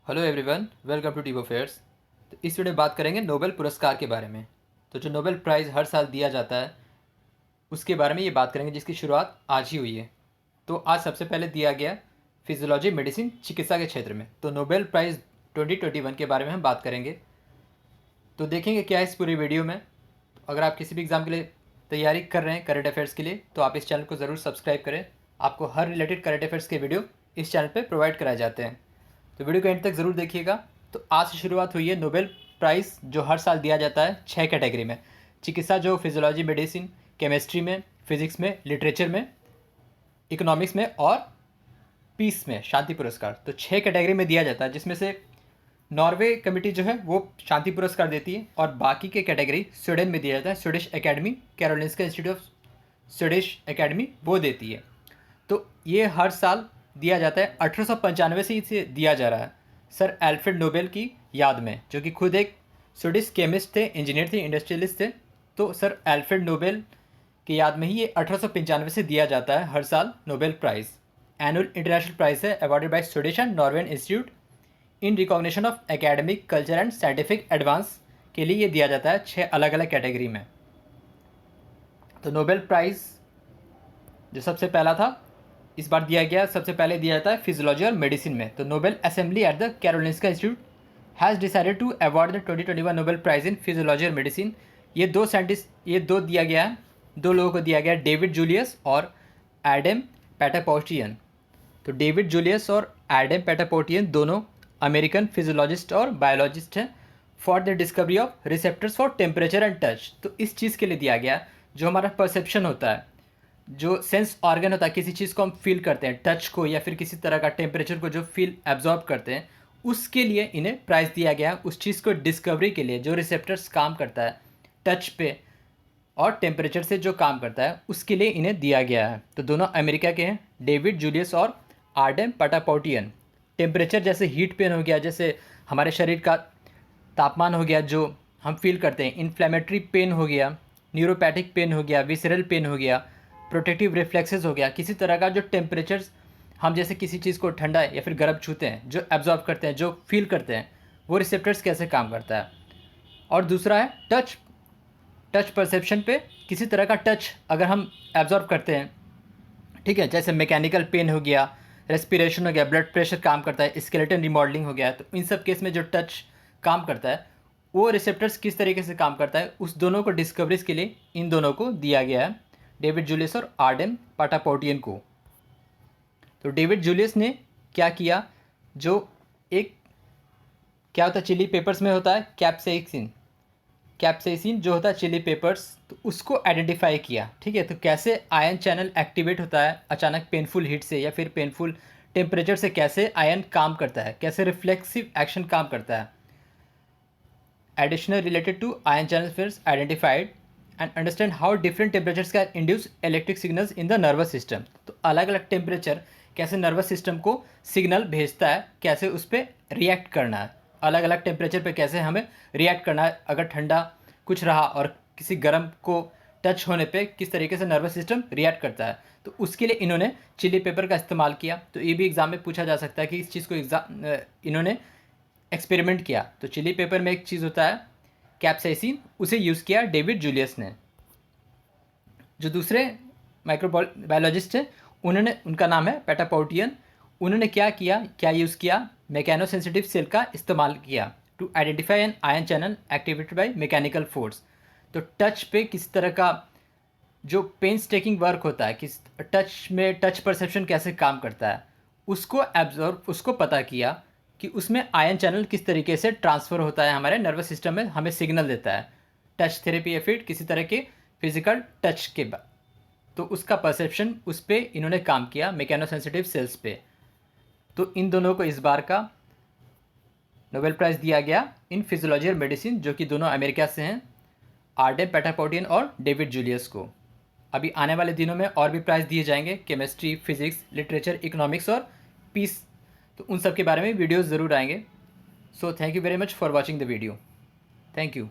Hello everyone, welcome to टीबो फेयर्स। तो इस वीडियो में बात करेंगे नोबेल पुरस्कार के बारे में। तो जो नोबेल प्राइज़ हर साल दिया जाता है उसके बारे में ये बात करेंगे, जिसकी शुरुआत आज ही हुई है। तो आज सबसे पहले दिया गया फिजियोलॉजी मेडिसिन चिकित्सा के क्षेत्र में। तो नोबेल प्राइज़ 2021 के बारे में हम बात करेंगे। तो देखेंगे क्या है इस पूरी वीडियो में। अगर आप किसी भी एग्ज़ाम के लिए तैयारी कर रहे हैं करंट अफेयर्स के लिए, तो आप इस चैनल को ज़रूर सब्सक्राइब करें। आपको हर रिलेटेड करंट अफेयर्स के वीडियो इस चैनल पर प्रोवाइड कराए जाते हैं। तो वीडियो को एंड तक ज़रूर देखिएगा। तो आज से शुरुआत हुई है नोबेल प्राइज़ जो हर साल दिया जाता है 6 कैटेगरी में। चिकित्सा जो फिजियोलॉजी मेडिसिन, केमिस्ट्री में, फिजिक्स में, लिटरेचर में, इकोनॉमिक्स में और पीस में शांति पुरस्कार। तो 6 कैटेगरी में दिया जाता है, जिसमें से नॉर्वे कमेटी जो है वो शांति पुरस्कार देती है और बाकी के कैटेगरी स्वीडन में दिया जाता है। Swedish academy, Karolinska institute of Swedish academy वो देती है। तो ये हर साल दिया जाता है। 1895 से इसे दिया जा रहा है सर एल्फ्रेड नोबेल की याद में, जो कि खुद एक स्वीडिश केमिस्ट थे, इंजीनियर थे, इंडस्ट्रियलिस्ट थे। तो सर एल्फ्रेड नोबेल की याद में ही ये 1895 से दिया जाता है हर साल Nobel prize. Annual international prize है, awarded by Swedish and Norwegian institute in recognition of academic, culture and scientific advance के लिए ये दिया जाता है 6 अलग अलग कैटेगरी में। तो नोबेल प्राइज़ जो सबसे पहला था इस बार दिया गया, सबसे पहले दिया जाता है फिजियोलॉजी और मेडिसिन में। तो Nobel Assembly at the Karolinska Institute has decided to award the 2021 Nobel Prize in physiology और मेडिसिन। ये दो दिया गया है, दो लोगों को दिया गया है, डेविड जूलियस और एडम पेटापोर्टियन। तो डेविड जूलियस और एडम पेटापोर्टियन दोनों अमेरिकन फिजियोलॉजिस्ट और बायोलॉजिस्ट हैं, for the discovery of receptors for temperature and touch. तो इस चीज़ के लिए दिया गया जो हमारा परसेप्शन होता है, जो सेंस ऑर्गन होता है, किसी चीज़ को हम फील करते हैं, टच को या फिर किसी तरह का टेम्परेचर को जो फील एब्जॉर्ब करते हैं, उसके लिए इन्हें प्राइज़ दिया गया। उस चीज़ को डिस्कवरी के लिए जो रिसेप्टर्स काम करता है टच पे और टेम्परेचर से जो काम करता है, उसके लिए इन्हें दिया गया है। तो दोनों अमेरिका के हैं, डेविड जूलियस और आर्डेम पेटापोर्टियन। टेम्परेचर जैसे हीट पेन हो गया, जैसे हमारे शरीर का तापमान हो गया जो हम फील करते हैं, इन्फ्लेमेटरी पेन हो गया, न्यूरोपैथिक पेन हो गया, विसरल पेन हो गया, प्रोटेक्टिव रिफ्लेक्सेस हो गया, किसी तरह का जो टेम्परेचर हम जैसे किसी चीज़ को ठंडा या फिर गर्म छूते हैं, जो एब्जॉर्ब करते हैं, जो फील करते हैं, वो रिसेप्टर्स कैसे काम करता है। और दूसरा है टच। टच परसेप्शन पे किसी तरह का टच अगर हम एब्जॉर्ब करते हैं, ठीक है, जैसे मैकेनिकल पेन हो गया, रेस्पिरेशन हो गया, ब्लड प्रेशर काम करता है, स्केलेटन रिमॉडलिंग हो गया, तो इन सब केस में जो टच काम करता है वो रिसेप्टर्स किस तरीके से काम करता है, उस दोनों को डिस्कवरीज के लिए इन दोनों को दिया गया है, डेविड जूलियस और आर्डेम पेटापोर्टियन को। तो डेविड जूलियस ने क्या किया, जो एक क्या होता है चिली पेपर्स में होता है कैप्साइसिन, कैप्साइसिन जो होता है चिली पेपर्स, तो उसको आइडेंटिफाई किया। ठीक है, तो कैसे आयन चैनल एक्टिवेट होता है अचानक पेनफुल हीट से या फिर पेनफुल टेम्परेचर से, कैसे आयन काम करता है, कैसे रिफ्लेक्सिव एक्शन काम करता है। Additional related to ion channel first identified and understand how different temperatures can induce electric signals in the nervous system. तो अलग अलग टेम्परेचर कैसे नर्वस सिस्टम को सिग्नल भेजता है, कैसे उस पर रिएक्ट करना है, अलग अलग टेम्परेचर पे कैसे हमें रिएक्ट करना है, अगर ठंडा कुछ रहा और किसी गर्म को टच होने पे किस तरीके से नर्वस सिस्टम रिएक्ट करता है। तो उसके लिए इन्होंने चिली पेपर का इस्तेमाल किया। तो ये भी एग्ज़ाम में पूछा जा सकता है कि इस चीज़ को इन्होंने एक्सपेरिमेंट किया। तो चिली पेपर में एक चीज़ होता है कैप्साइसिन, उसे यूज़ किया डेविड जूलियस ने। जो दूसरे माइक्रोबायोलॉजिस्ट हैं उन्होंने, उनका नाम है पेटापोर्टियन, उन्होंने क्या किया, क्या यूज़ किया, मैकेनो सेंसिटिव सेल का इस्तेमाल किया to identify an ion channel activated by mechanical force. तो टच पे किस तरह का जो पेंस टेकिंग वर्क होता है, किस टच में टच परसेप्शन कैसे काम करता है, उसको एब्जॉर्व, उसको पता किया कि उसमें आयन चैनल किस तरीके से ट्रांसफ़र होता है हमारे नर्वस सिस्टम में, हमें सिग्नल देता है टच थेरेपी या फिर किसी तरह के फिजिकल टच के बाद। तो उसका परसेप्शन, उस पर इन्होंने काम किया मैकेनो सेंसिटिव सेल्स पे। तो इन दोनों को इस बार का नोबेल प्राइज़ दिया गया इन फिजियोलॉजी और मेडिसिन, जो कि दोनों अमेरिका से हैं, आर्डेम पेटापोर्टियन और डेविड जूलियस को। अभी आने वाले दिनों में और भी प्राइज़ दिए जाएंगे, केमिस्ट्री, फिजिक्स, लिटरेचर, इकोनॉमिक्स और पीस। तो उन सब के बारे में वीडियोज़ ज़रूर आएंगे। So thank you very much for watching the video. Thank you.